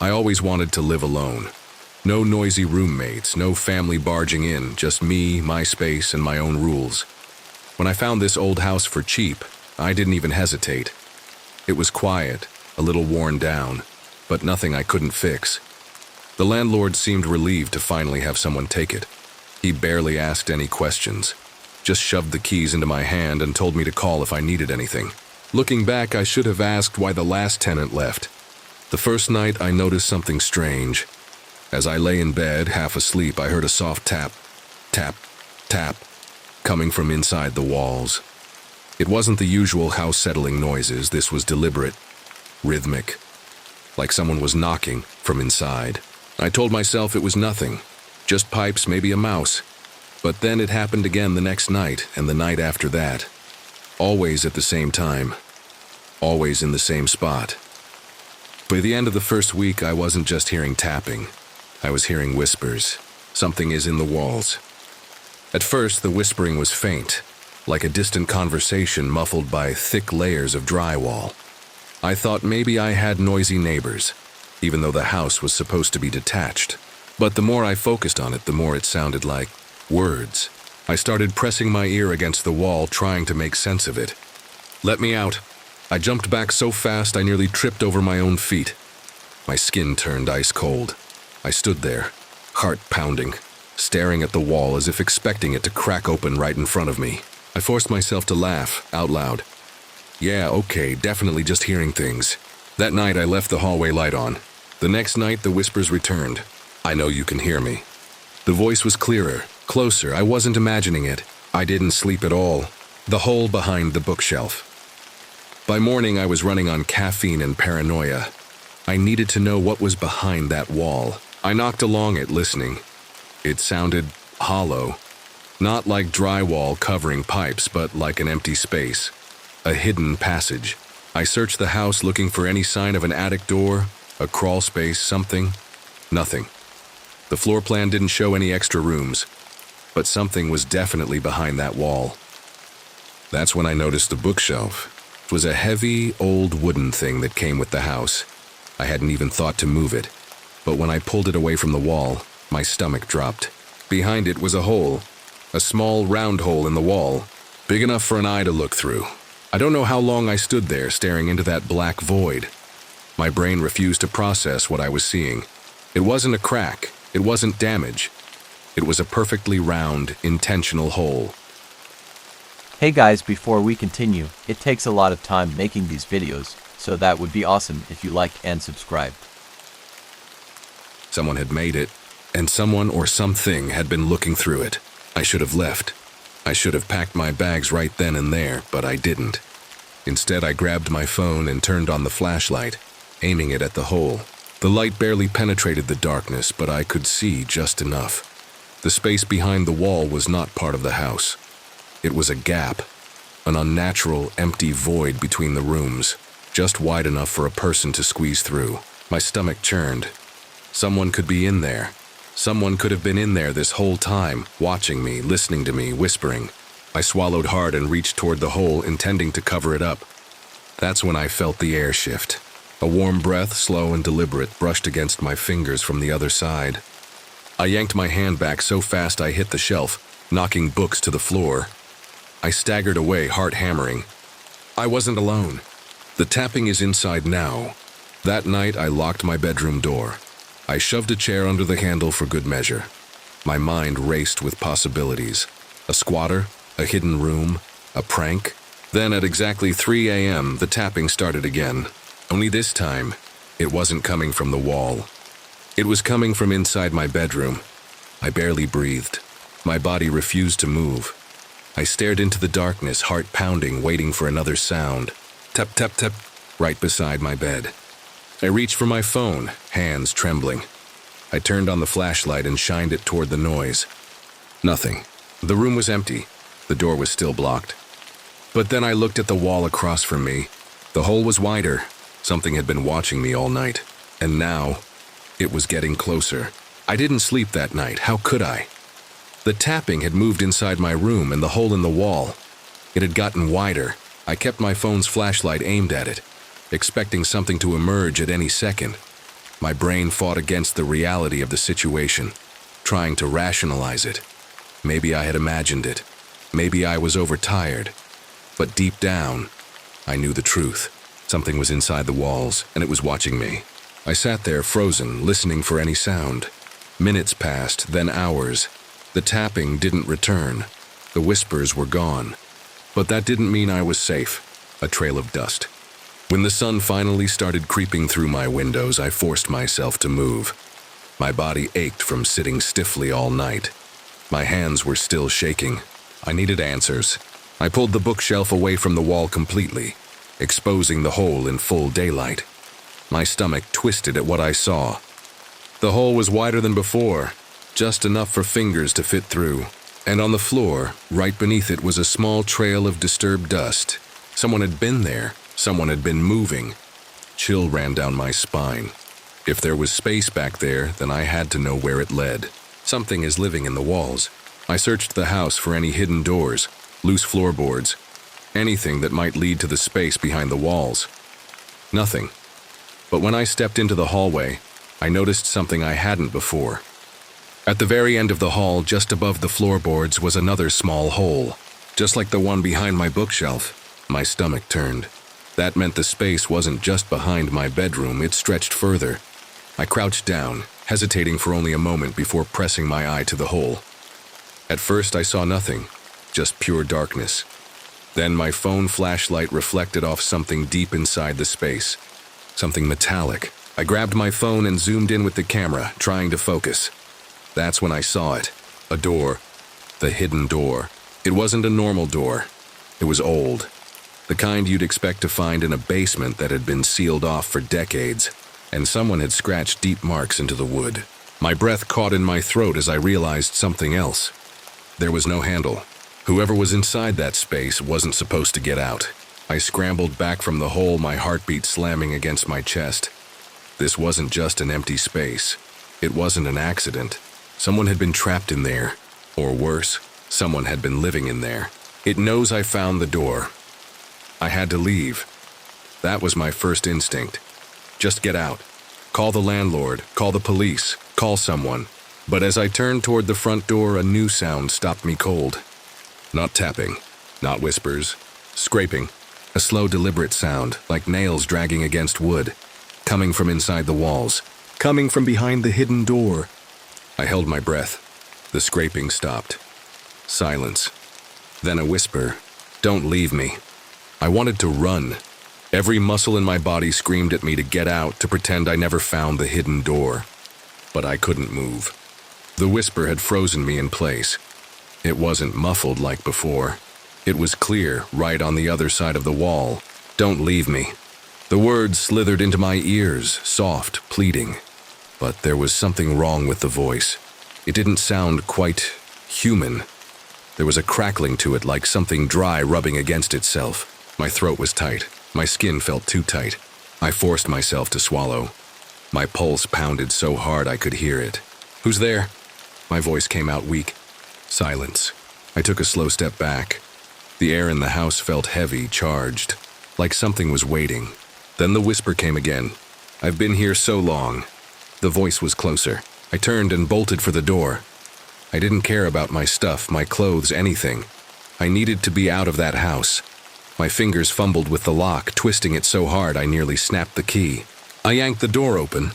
I always wanted to live alone. No noisy roommates, no family barging in, just me, my space, and my own rules. When I found this old house for cheap, I didn't even hesitate. It was quiet, a little worn down, but nothing I couldn't fix. The landlord seemed relieved to finally have someone take it. He barely asked any questions, just shoved the keys into my hand and told me to call if I needed anything. Looking back, I should have asked why the last tenant left. The first night, I noticed something strange. As I lay in bed, half asleep, I heard a soft tap, tap, tap, coming from inside the walls. It wasn't the usual house-settling noises. This was deliberate, rhythmic, like someone was knocking from inside. I told myself it was nothing, just pipes, maybe a mouse. But then it happened again the next night and the night after that. Always at the same time, always in the same spot. By the end of the first week, I wasn't just hearing tapping. I was hearing whispers. Something is in the walls. At first, the whispering was faint, like a distant conversation muffled by thick layers of drywall. I thought maybe I had noisy neighbors, even though the house was supposed to be detached. But the more I focused on it, the more it sounded like words. I started pressing my ear against the wall, trying to make sense of it. "Let me out." I jumped back so fast I nearly tripped over my own feet. My skin turned ice cold. I stood there, heart pounding, staring at the wall as if expecting it to crack open right in front of me. I forced myself to laugh, out loud. Yeah, okay, definitely just hearing things. That night I left the hallway light on. The next night the whispers returned. "I know you can hear me." The voice was clearer, closer. I wasn't imagining it. I didn't sleep at all. The hole behind the bookshelf. By morning I was running on caffeine and paranoia. I needed to know what was behind that wall. I knocked along it, listening. It sounded hollow. Not like drywall covering pipes, but like an empty space. A hidden passage. I searched the house looking for any sign of an attic door, a crawl space, something. Nothing. The floor plan didn't show any extra rooms, but something was definitely behind that wall. That's when I noticed the bookshelf. It was a heavy, old wooden thing that came with the house. I hadn't even thought to move it, but when I pulled it away from the wall, my stomach dropped. Behind it was a hole, a small round hole in the wall, big enough for an eye to look through. I don't know how long I stood there staring into that black void. My brain refused to process what I was seeing. It wasn't a crack, it wasn't damage. It was a perfectly round, intentional hole. Hey guys, before we continue, it takes a lot of time making these videos, so that would be awesome if you liked and subscribed. Someone had made it, and someone or something had been looking through it. I should have left. I should have packed my bags right then and there, but I didn't. Instead, I grabbed my phone and turned on the flashlight, aiming it at the hole. The light barely penetrated the darkness, but I could see just enough. The space behind the wall was not part of the house. It was a gap, an unnatural, empty void between the rooms, just wide enough for a person to squeeze through. My stomach churned. Someone could be in there. Someone could have been in there this whole time, watching me, listening to me, whispering. I swallowed hard and reached toward the hole, intending to cover it up. That's when I felt the air shift. A warm breath, slow and deliberate, brushed against my fingers from the other side. I yanked my hand back so fast I hit the shelf, knocking books to the floor. I staggered away, heart hammering. I wasn't alone. The tapping is inside now. That night, I locked my bedroom door. I shoved a chair under the handle for good measure. My mind raced with possibilities. A squatter, a hidden room, a prank. Then at exactly 3 a.m., the tapping started again. Only this time, it wasn't coming from the wall. It was coming from inside my bedroom. I barely breathed. My body refused to move. I stared into the darkness, heart pounding, waiting for another sound. Tap, tap, tap, right beside my bed. I reached for my phone, hands trembling. I turned on the flashlight and shined it toward the noise. Nothing. The room was empty. The door was still blocked. But then I looked at the wall across from me. The hole was wider. Something had been watching me all night. And now, it was getting closer. I didn't sleep that night. How could I? The tapping had moved inside my room and the hole in the wall. It had gotten wider. I kept my phone's flashlight aimed at it, expecting something to emerge at any second. My brain fought against the reality of the situation, trying to rationalize it. Maybe I had imagined it. Maybe I was overtired. But deep down, I knew the truth. Something was inside the walls, and it was watching me. I sat there frozen, listening for any sound. Minutes passed, then hours. The tapping didn't return. The whispers were gone. But that didn't mean I was safe. A trail of dust. When the sun finally started creeping through my windows, I forced myself to move. My body ached from sitting stiffly all night. My hands were still shaking. I needed answers. I pulled the bookshelf away from the wall completely, exposing the hole in full daylight. My stomach twisted at what I saw. The hole was wider than before, just enough for fingers to fit through. And on the floor, right beneath it, was a small trail of disturbed dust. Someone had been there. Someone had been moving. Chill ran down my spine. If there was space back there, then I had to know where it led. Something is living in the walls. I searched the house for any hidden doors, loose floorboards, anything that might lead to the space behind the walls. Nothing. But when I stepped into the hallway, I noticed something I hadn't before. At the very end of the hall, just above the floorboards, was another small hole. Just like the one behind my bookshelf. My stomach turned. That meant the space wasn't just behind my bedroom, it stretched further. I crouched down, hesitating for only a moment before pressing my eye to the hole. At first I saw nothing, just pure darkness. Then my phone flashlight reflected off something deep inside the space. Something metallic. I grabbed my phone and zoomed in with the camera, trying to focus. That's when I saw it. A door. The hidden door. It wasn't a normal door. It was old. The kind you'd expect to find in a basement that had been sealed off for decades, and someone had scratched deep marks into the wood. My breath caught in my throat as I realized something else. There was no handle. Whoever was inside that space wasn't supposed to get out. I scrambled back from the hole, my heartbeat slamming against my chest. This wasn't just an empty space. It wasn't an accident. Someone had been trapped in there. Or worse, someone had been living in there. It knows I found the door. I had to leave. That was my first instinct. Just get out. Call the landlord, call the police, call someone. But as I turned toward the front door, a new sound stopped me cold. Not tapping, not whispers, scraping. A slow, deliberate sound, like nails dragging against wood, coming from inside the walls, coming from behind the hidden door. I held my breath. The scraping stopped. Silence. Then a whisper, "Don't leave me." I wanted to run. Every muscle in my body screamed at me to get out, to pretend I never found the hidden door. But I couldn't move. The whisper had frozen me in place. It wasn't muffled like before. It was clear, right on the other side of the wall. "Don't leave me." The words slithered into my ears, soft, pleading. But there was something wrong with the voice. It didn't sound quite human. There was a crackling to it, like something dry rubbing against itself. My throat was tight. My skin felt too tight. I forced myself to swallow. My pulse pounded so hard I could hear it. "Who's there?" My voice came out weak. Silence. I took a slow step back. The air in the house felt heavy, charged, like something was waiting. Then the whisper came again. "I've been here so long." The voice was closer. I turned and bolted for the door. I didn't care about my stuff, my clothes, anything. I needed to be out of that house. My fingers fumbled with the lock, twisting it so hard I nearly snapped the key. I yanked the door open.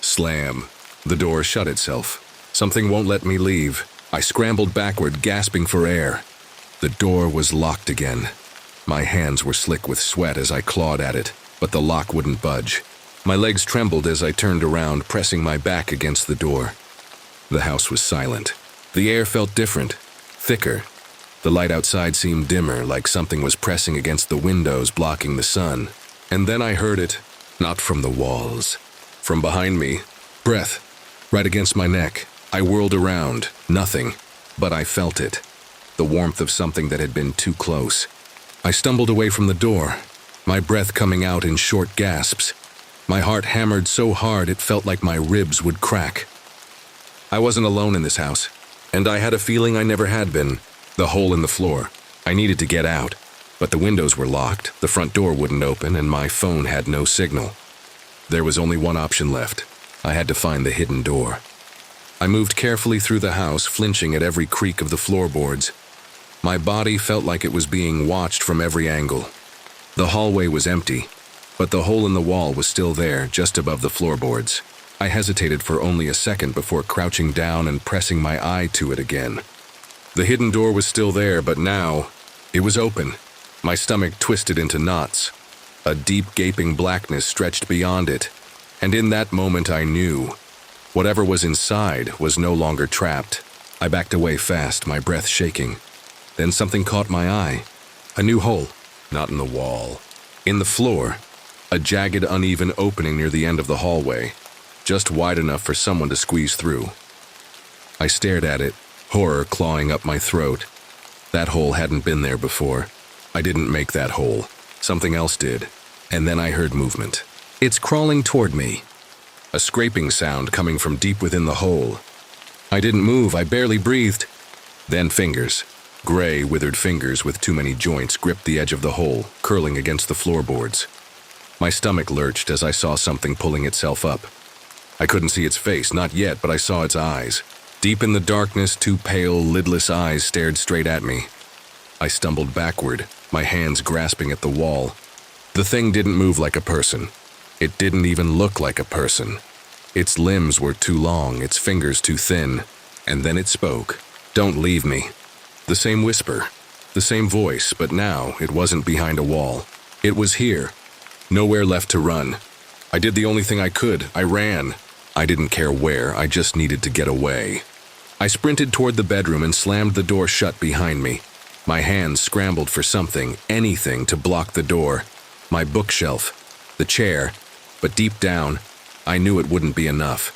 Slam. The door shut itself. Something won't let me leave. I scrambled backward, gasping for air. The door was locked again. My hands were slick with sweat as I clawed at it, but the lock wouldn't budge. My legs trembled as I turned around, pressing my back against the door. The house was silent. The air felt different, thicker. The light outside seemed dimmer, like something was pressing against the windows, blocking the sun. And then I heard it, not from the walls. From behind me, breath, right against my neck. I whirled around, nothing, but I felt it. The warmth of something that had been too close. I stumbled away from the door, my breath coming out in short gasps. My heart hammered so hard it felt like my ribs would crack. I wasn't alone in this house, and I had a feeling I never had been. The hole in the floor. I needed to get out, but the windows were locked, the front door wouldn't open, and my phone had no signal. There was only one option left. I had to find the hidden door. I moved carefully through the house, flinching at every creak of the floorboards. My body felt like it was being watched from every angle. The hallway was empty, but the hole in the wall was still there, just above the floorboards. I hesitated for only a second before crouching down and pressing my eye to it again. The hidden door was still there, but now it was open. My stomach twisted into knots. A deep, gaping blackness stretched beyond it, and in that moment I knew whatever was inside was no longer trapped. I backed away fast, my breath shaking. Then something caught my eye. A new hole, not in the wall. In the floor, a jagged, uneven opening near the end of the hallway, just wide enough for someone to squeeze through. I stared at it, horror clawing up my throat. That hole hadn't been there before. I didn't make that hole. Something else did. And then I heard movement. It's crawling toward me. A scraping sound coming from deep within the hole. I didn't move, I barely breathed. Then fingers. Gray, withered fingers with too many joints gripped the edge of the hole, curling against the floorboards. My stomach lurched as I saw something pulling itself up. I couldn't see its face, not yet, but I saw its eyes. Deep in the darkness, two pale, lidless eyes stared straight at me. I stumbled backward, my hands grasping at the wall. The thing didn't move like a person. It didn't even look like a person. Its limbs were too long, its fingers too thin. And then it spoke. Don't leave me. The same whisper, the same voice, but now it wasn't behind a wall. It was here. Nowhere left to run. I did the only thing I could. I ran. I didn't care where, I just needed to get away. I sprinted toward the bedroom and slammed the door shut behind me. My hands scrambled for something, anything to block the door. My bookshelf, the chair, but deep down, I knew it wouldn't be enough.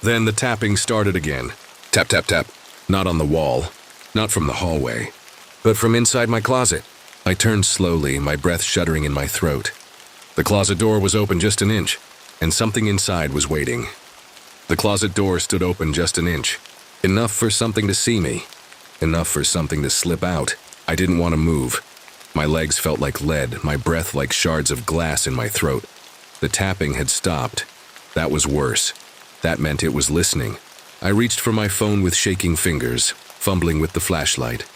Then the tapping started again. Tap, tap, tap. Not on the wall, not from the hallway, but from inside my closet. I turned slowly, my breath shuddering in my throat. The closet door was open just an inch, and something inside was waiting. The closet door stood open just an inch. Enough for something to see me. Enough for something to slip out. I didn't want to move. My legs felt like lead, my breath like shards of glass in my throat. The tapping had stopped. That was worse. That meant it was listening. I reached for my phone with shaking fingers, fumbling with the flashlight.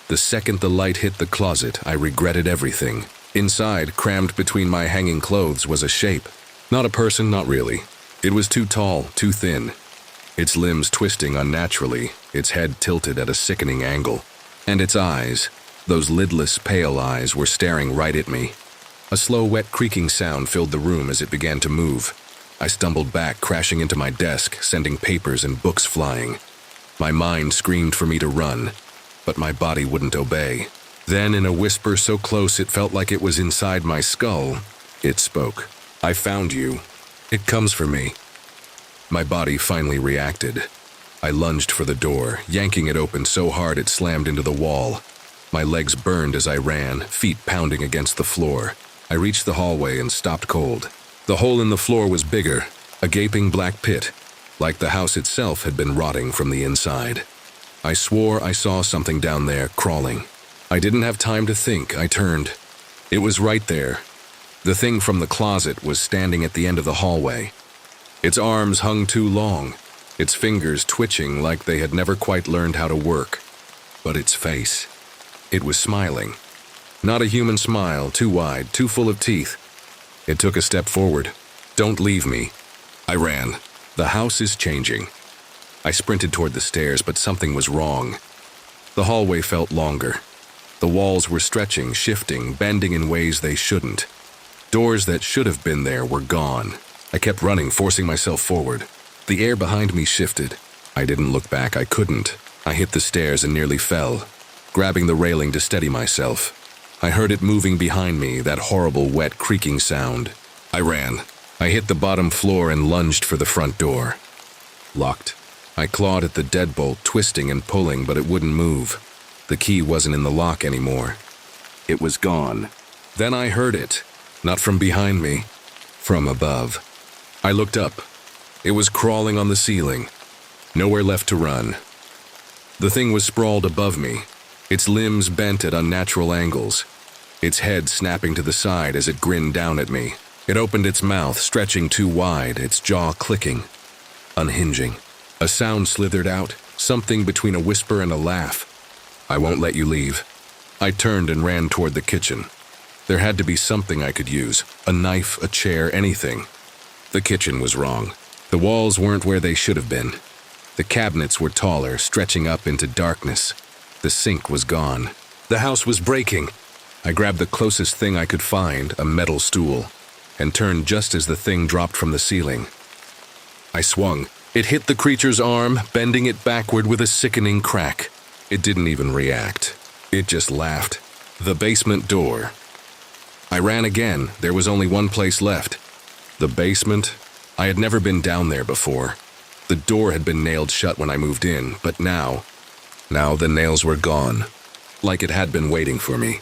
The second the light hit the closet, I regretted everything. Inside, crammed between my hanging clothes, was a shape. Not a person, not really. It was too tall, too thin. Its limbs twisting unnaturally, its head tilted at a sickening angle. And its eyes, those lidless, pale eyes, were staring right at me. A slow, wet creaking sound filled the room as it began to move. I stumbled back, crashing into my desk, sending papers and books flying. My mind screamed for me to run, but my body wouldn't obey. Then, in a whisper so close it felt like it was inside my skull, it spoke. I found you. It comes for me. My body finally reacted. I lunged for the door, yanking it open so hard it slammed into the wall. My legs burned as I ran, feet pounding against the floor. I reached the hallway and stopped cold. The hole in the floor was bigger, a gaping black pit, like the house itself had been rotting from the inside. I swore I saw something down there, crawling. I didn't have time to think, I turned. It was right there. The thing from the closet was standing at the end of the hallway. Its arms hung too long, its fingers twitching like they had never quite learned how to work. But its face, it was smiling. Not a human smile, too wide, too full of teeth. It took a step forward. Don't leave me. I ran. The house is changing. I sprinted toward the stairs, but something was wrong. The hallway felt longer. The walls were stretching, shifting, bending in ways they shouldn't. Doors that should have been there were gone. I kept running, forcing myself forward. The air behind me shifted. I didn't look back, I couldn't. I hit the stairs and nearly fell, grabbing the railing to steady myself. I heard it moving behind me, that horrible, wet, creaking sound. I ran. I hit the bottom floor and lunged for the front door. Locked. I clawed at the deadbolt, twisting and pulling, but it wouldn't move. The key wasn't in the lock anymore. It was gone. Then I heard it. Not from behind me. From above. I looked up. It was crawling on the ceiling. Nowhere left to run. The thing was sprawled above me, its limbs bent at unnatural angles, its head snapping to the side as it grinned down at me. It opened its mouth, stretching too wide, its jaw clicking. unhinging. A sound slithered out, something between a whisper and a laugh. "I won't let you leave." I turned and ran toward the kitchen. There had to be something I could use, a knife, a chair, anything. The kitchen was wrong. The walls weren't where they should have been. The cabinets were taller, stretching up into darkness. The sink was gone. The house was breaking. I grabbed the closest thing I could find, a metal stool, and turned just as the thing dropped from the ceiling. I swung. It hit the creature's arm, bending it backward with a sickening crack. It didn't even react. It just laughed. The basement door. I ran again. There was only one place left. The basement? I had never been down there before. The door had been nailed shut when I moved in, but now the nails were gone, like it had been waiting for me.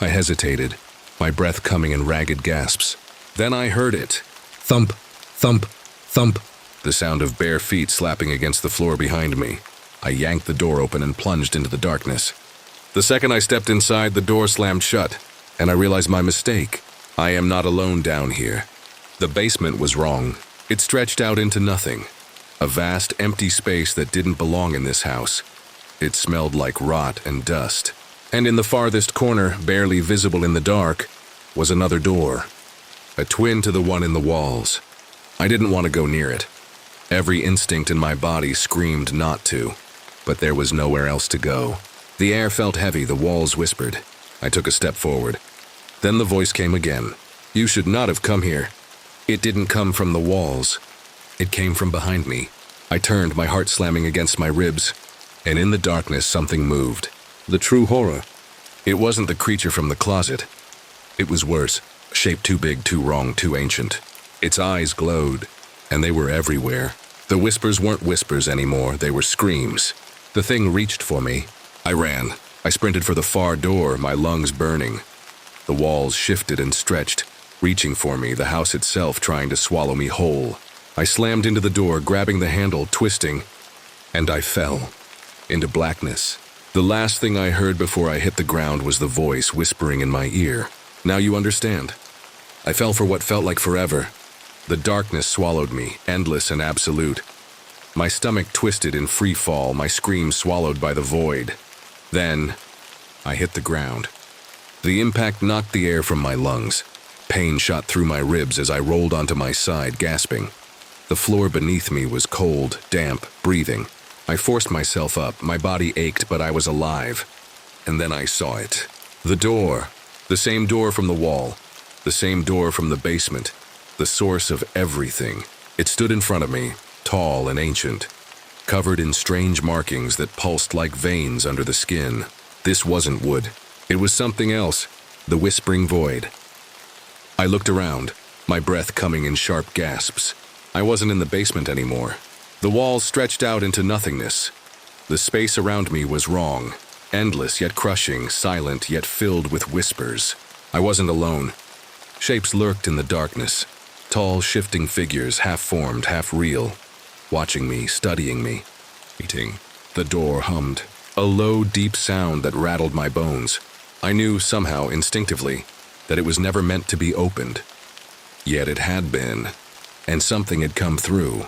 I hesitated, my breath coming in ragged gasps. Then I heard it. Thump, thump, thump. The sound of bare feet slapping against the floor behind me. I yanked the door open and plunged into the darkness. The second I stepped inside, the door slammed shut, and I realized my mistake. I am not alone down here. The basement was wrong. It stretched out into nothing. A vast, empty space that didn't belong in this house. It smelled like rot and dust. And in the farthest corner, barely visible in the dark, was another door. A twin to the one in the walls. I didn't want to go near it. Every instinct in my body screamed not to, but there was nowhere else to go. The air felt heavy, the walls whispered. I took a step forward. Then the voice came again. "You should not have come here." It didn't come from the walls. It came from behind me. I turned, my heart slamming against my ribs, and in the darkness something moved. The true horror. It wasn't the creature from the closet. It was worse, a shape too big, too wrong, too ancient. Its eyes glowed, and they were everywhere. The whispers weren't whispers anymore, they were screams. The thing reached for me. I ran. I sprinted for the far door, my lungs burning. The walls shifted and stretched, reaching for me, the house itself trying to swallow me whole. I slammed into the door, grabbing the handle, twisting, and I fell into blackness. The last thing I heard before I hit the ground was the voice whispering in my ear. "Now you understand." I fell for what felt like forever. The darkness swallowed me, endless and absolute. My stomach twisted in free fall, my scream swallowed by the void. Then, I hit the ground. The impact knocked the air from my lungs. Pain shot through my ribs as I rolled onto my side, gasping. The floor beneath me was cold, damp, breathing. I forced myself up, my body ached, but I was alive. And then I saw it. The door. The same door from the wall. The same door from the basement. The source of everything. It stood in front of me, tall and ancient, covered in strange markings that pulsed like veins under the skin. This wasn't wood. It was something else. The whispering void. I looked around, my breath coming in sharp gasps. I wasn't in the basement anymore. The walls stretched out into nothingness. The space around me was wrong, endless yet crushing, silent yet filled with whispers. I wasn't alone. Shapes lurked in the darkness, tall, shifting figures, half-formed, half-real, watching me, studying me, eating. The door hummed, a low, deep sound that rattled my bones. I knew somehow, instinctively, that it was never meant to be opened. Yet it had been, and something had come through.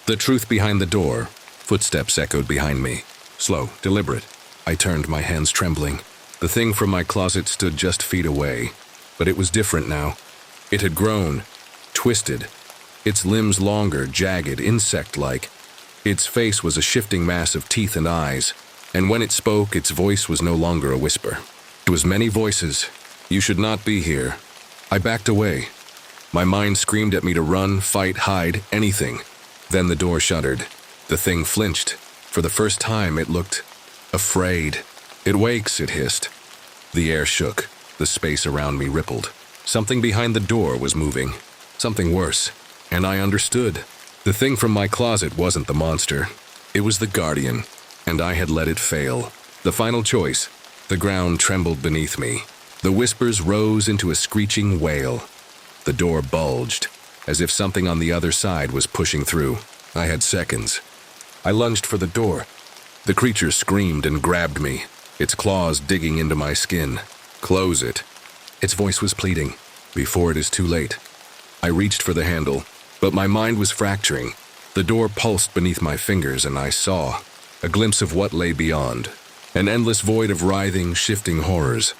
The truth behind the door. Footsteps echoed behind me. Slow, deliberate. I turned, my hands trembling. The thing from my closet stood just feet away, but it was different now. It had grown, twisted, its limbs longer, jagged, insect-like. Its face was a shifting mass of teeth and eyes, and when it spoke, its voice was no longer a whisper. It was many voices. "You should not be here." I backed away. My mind screamed at me to run, fight, hide, anything. Then the door shuddered. The thing flinched. For the first time, it looked afraid. "It wakes," it hissed. The air shook. The space around me rippled. Something behind the door was moving. Something worse. And I understood. The thing from my closet wasn't the monster. It was the guardian, and I had let it fail. The final choice. The ground trembled beneath me. The whispers rose into a screeching wail. The door bulged, as if something on the other side was pushing through. I had seconds. I lunged for the door. The creature screamed and grabbed me, its claws digging into my skin. "Close it." Its voice was pleading. "Before it is too late." I reached for the handle, but my mind was fracturing. The door pulsed beneath my fingers, and I saw a glimpse of what lay beyond. An endless void of writhing, shifting horrors.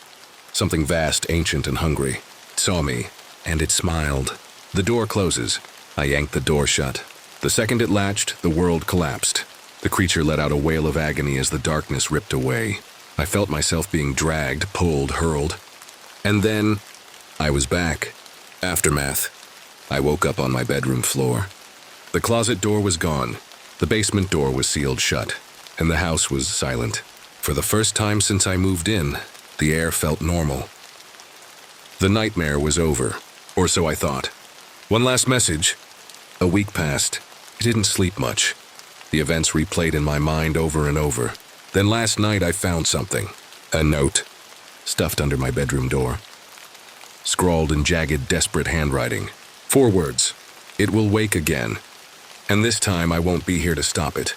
Something vast, ancient, and hungry. It saw me, and it smiled. The door closes. I yanked the door shut. The second it latched, the world collapsed. The creature let out a wail of agony as the darkness ripped away. I felt myself being dragged, pulled, hurled. And then, I was back. Aftermath. I woke up on my bedroom floor. The closet door was gone. The basement door was sealed shut, and the house was silent. For the first time since I moved in, the air felt normal. The nightmare was over, or so I thought. One last message. A week passed. I didn't sleep much. The events replayed in my mind over and over. Then last night I found something. A note, stuffed under my bedroom door. Scrawled in jagged, desperate handwriting. 4 words. It will wake again. And this time I won't be here to stop it.